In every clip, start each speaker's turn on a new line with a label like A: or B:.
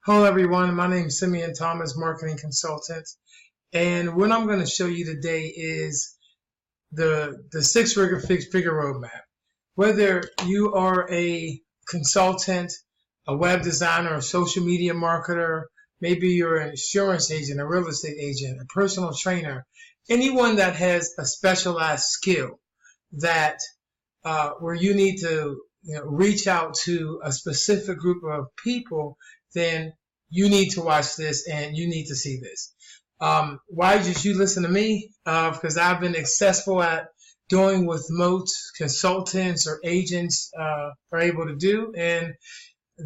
A: Hello everyone, my name is Simeon Thomas, marketing consultant, and what I'm going to show you today is the six-figure roadmap. Whether you are a consultant, a web designer, a social media marketer, maybe you're an insurance agent, a real estate agent, a personal trainer, anyone that has a specialized skill that where you need to reach out to a specific group of people, then you need to watch this and you need to see this. Why just you listen to me? Because I've been successful at doing what most consultants or agents are able to do, and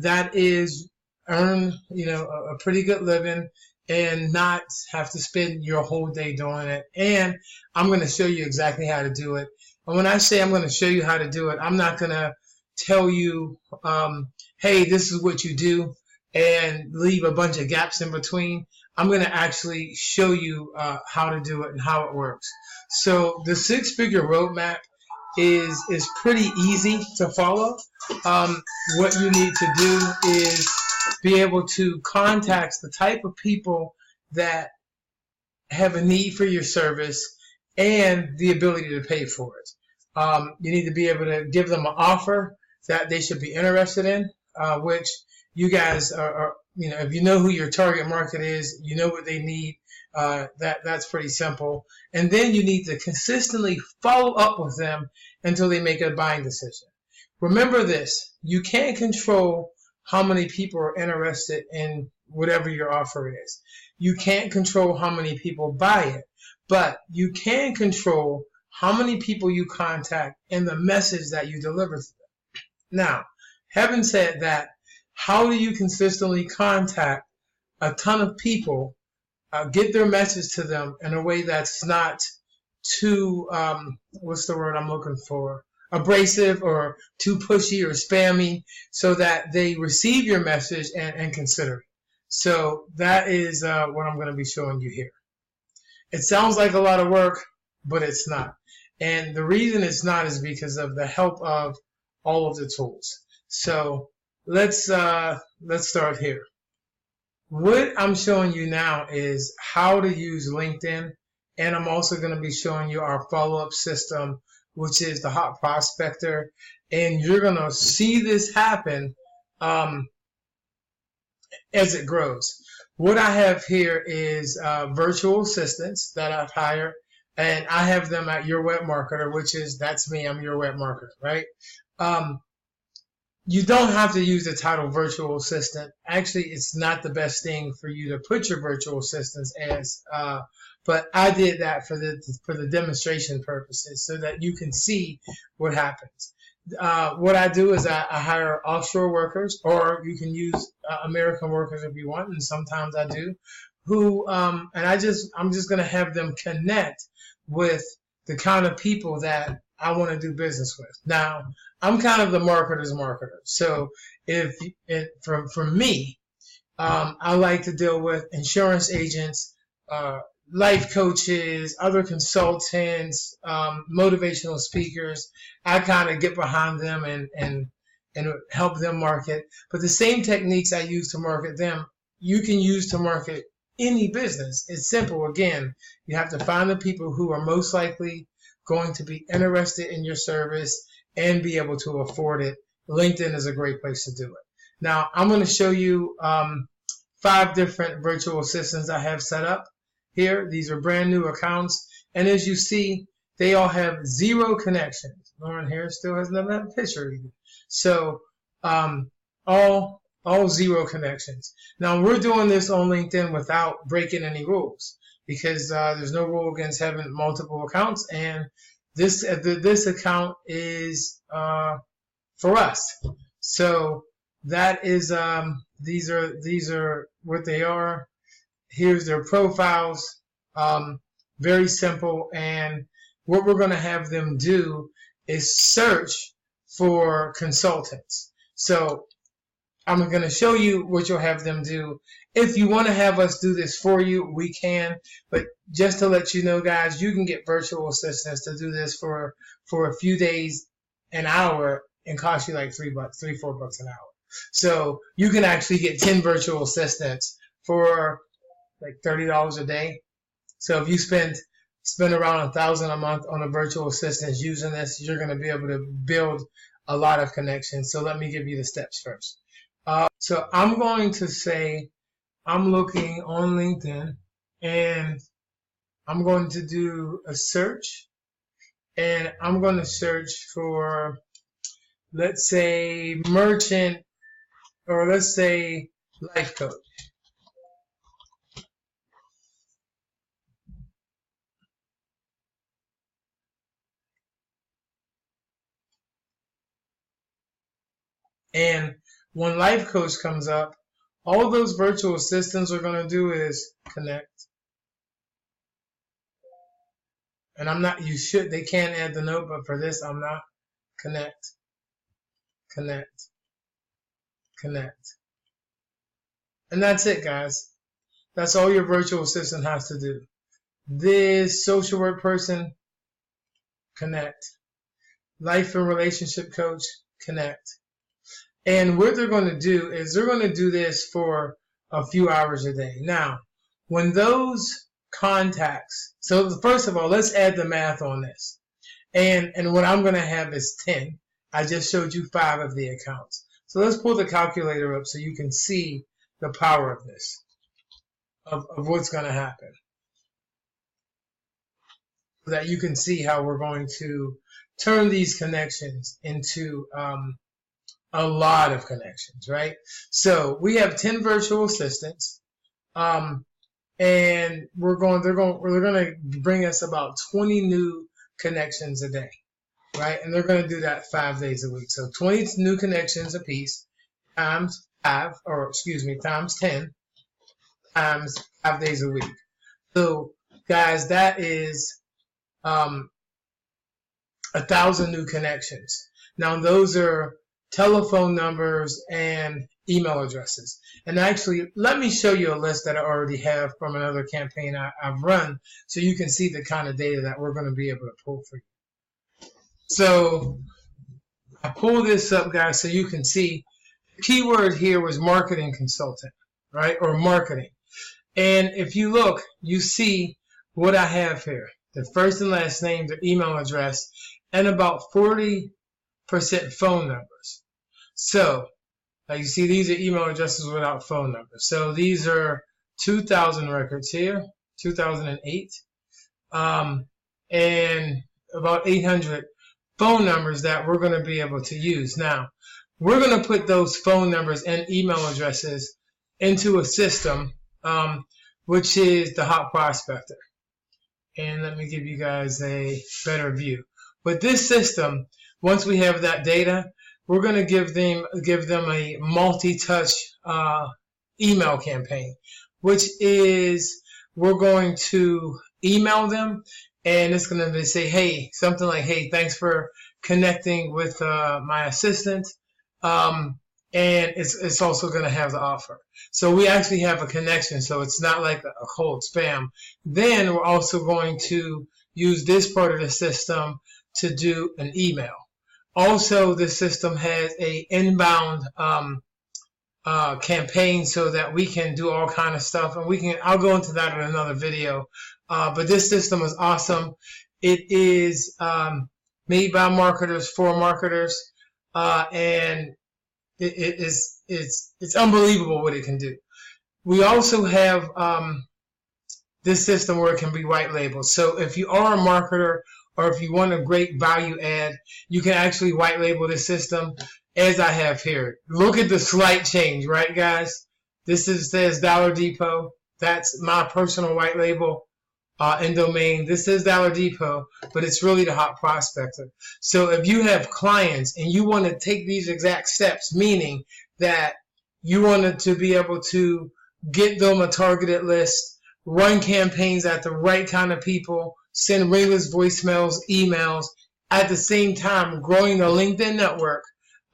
A: that is earn a pretty good living and not have to spend your whole day doing it. And I'm going to show you exactly how to do it. And when I say I'm going to show you how to do it, I'm not going to tell you, hey, this is what you do, and leave a bunch of gaps in between. I'm going to actually show you how to do it and how it works. So the six-figure roadmap is pretty easy to follow. What you need to do is be able to contact the type of people that have a need for your service and the ability to pay for it. You need to be able to give them an offer that they should be interested in, which you guys are, if you know who your target market is, you know what they need, that's pretty simple. And then you need to consistently follow up with them until they make a buying decision. Remember this, you can't control how many people are interested in whatever your offer is. You can't control how many people buy it, but you can control how many people you contact and the message that you deliver to them. Now, having said that, how do you consistently contact a ton of people, get their message to them in a way that's not too, what's the word I'm looking for, abrasive or too pushy or spammy, so that they receive your message and consider it? So that is what I'm going to be showing you here. It sounds like a lot of work, but it's not. And the reason it's not is because of the help of all of the tools. So let's start here. What I'm showing you now is how to use LinkedIn, and I'm also going to be showing you our follow-up system, which is the Hot Prospector, and you're going to see this happen as it grows. What I have here is virtual assistants that I've hired, and I have them at Your Web Marketer, that's me. I'm Your Web Marketer, right? You don't have to use the title virtual assistant. Actually, it's not the best thing for you to put your virtual assistants as, but I did that for the demonstration purposes so that you can see what happens. What I do is I hire offshore workers, or you can use American workers if you want, and sometimes I do, who and I'm just going to have them connect with the kind of people that I want to do business with. Now, I'm kind of the marketer's marketer. So for me, I like to deal with insurance agents, life coaches, other consultants, motivational speakers. I kind of get behind them and help them market. But the same techniques I use to market them, you can use to market any business. It's simple. Again, you have to find the people who are most likely going to be interested in your service and be able to afford it. LinkedIn is a great place to do it. Now, I'm going to show you 5 different virtual assistants I have set up here. These are brand new accounts, and as you see, they all have 0 connections. Lauren here still has not a picture either. So all 0 connections. Now, we're doing this on LinkedIn without breaking any rules, because there's no rule against having multiple accounts, and this account is for us. So that is these are what they are. Here's their profiles. Very simple, and what we're going to have them do is search for consultants. So I'm going to show you what you'll have them do. If you want to have us do this for you, we can. But just to let you know, guys, you can get virtual assistants to do this for a few days, an hour, and cost you like $3, $4 an hour. So you can actually get 10 virtual assistants for like $30 a day. So if you spend around $1,000 a month on a virtual assistant using this, you're going to be able to build a lot of connections. So let me give you the steps first. So I'm going to say I'm looking on LinkedIn, and I'm going to do a search, and I'm going to search for, let's say, merchant, or let's say life coach. And when life coach comes up, all those virtual assistants are going to do is connect. And I'm not, they can add the note, but for this, I'm not. Connect, connect, connect. And that's it, guys. That's all your virtual assistant has to do. This social work person, connect. Life and relationship coach, connect. And what they're going to do is they're going to do this for a few hours a day. Now, when those contacts, so first of all, let's add the math on this. And what I'm going to have is 10. I just showed you 5 of the accounts. So let's pull the calculator up so you can see the power of this, of what's going to happen. So that you can see how we're going to turn these connections into a lot of connections, right? So we have 10 virtual assistants, and they're going to bring us about 20 new connections a day, right? And they're going to do that 5 days a week. So 20 new connections a piece times 10 times 5 days a week. So guys, that is 1,000 new connections. Now those are telephone numbers and email addresses. And actually, let me show you a list that I already have from another campaign I've run, so you can see the kind of data that we're going to be able to pull for you. So I pull this up, guys, so you can see the keyword here was marketing consultant, right, or marketing. And if you look, you see what I have here: the first and last name, their email address, and about 40% phone numbers. So, like you see, these are email addresses without phone numbers. So these are 2,000 records here, 2008, and about 800 phone numbers that we're going to be able to use. Now, we're going to put those phone numbers and email addresses into a system, which is the Hot Prospector. And let me give you guys a better view. With this system, once we have that data, we're going to give them a multi-touch email campaign, which is we're going to email them, and it's going to say, hey, something like, hey, thanks for connecting with my assistant, and it's also going to have the offer. So we actually have a connection, so it's not like a cold spam. Then we're also going to use this part of the system to do an email. Also, this system has a inbound campaign so that we can do all kind of stuff, and I'll go into that in another video. But this system is awesome. It is made by marketers for marketers, and it's unbelievable what it can do. We also have this system where it can be white labeled. So if you are a marketer, or if you want a great value add, you can actually white label this system as I have here. Look at the slight change, right, guys? This says Dollar Depot. That's my personal white label and domain. This is Dollar Depot, but it's really the Hot Prospector. So if you have clients and you want to take these exact steps, meaning that you wanted to be able to get them a targeted list, run campaigns at the right kind of people, send ringless voicemails, emails, at the same time growing the LinkedIn network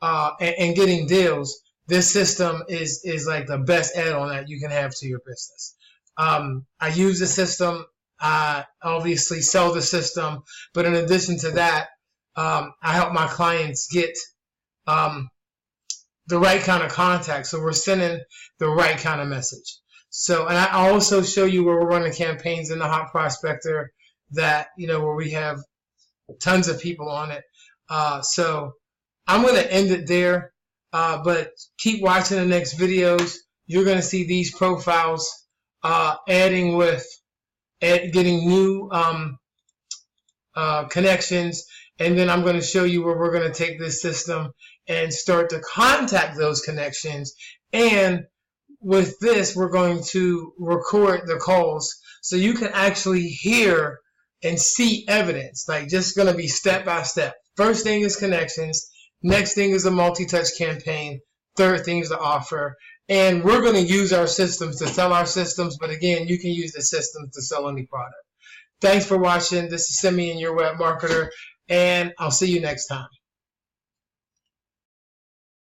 A: and getting deals, this system is like the best add-on that you can have to your business. I use the system. I obviously sell the system, but in addition to that, I help my clients get the right kind of contact. So we're sending the right kind of message. So, and I also show you where we're running campaigns in the Hot Prospector that, where we have tons of people on it. So I'm going to end it there, but keep watching the next videos. You're going to see these profiles getting new connections, and then I'm going to show you where we're going to take this system and start to contact those connections. And with this, we're going to record the calls so you can actually hear and see evidence, like just going to be step by step. First thing is connections. Next thing is a multi-touch campaign. Third thing is the offer. And we're going to use our systems to sell our systems, but again, you can use the systems to sell any product. Thanks for watching. This is Simeon, your web marketer, and I'll see you next time.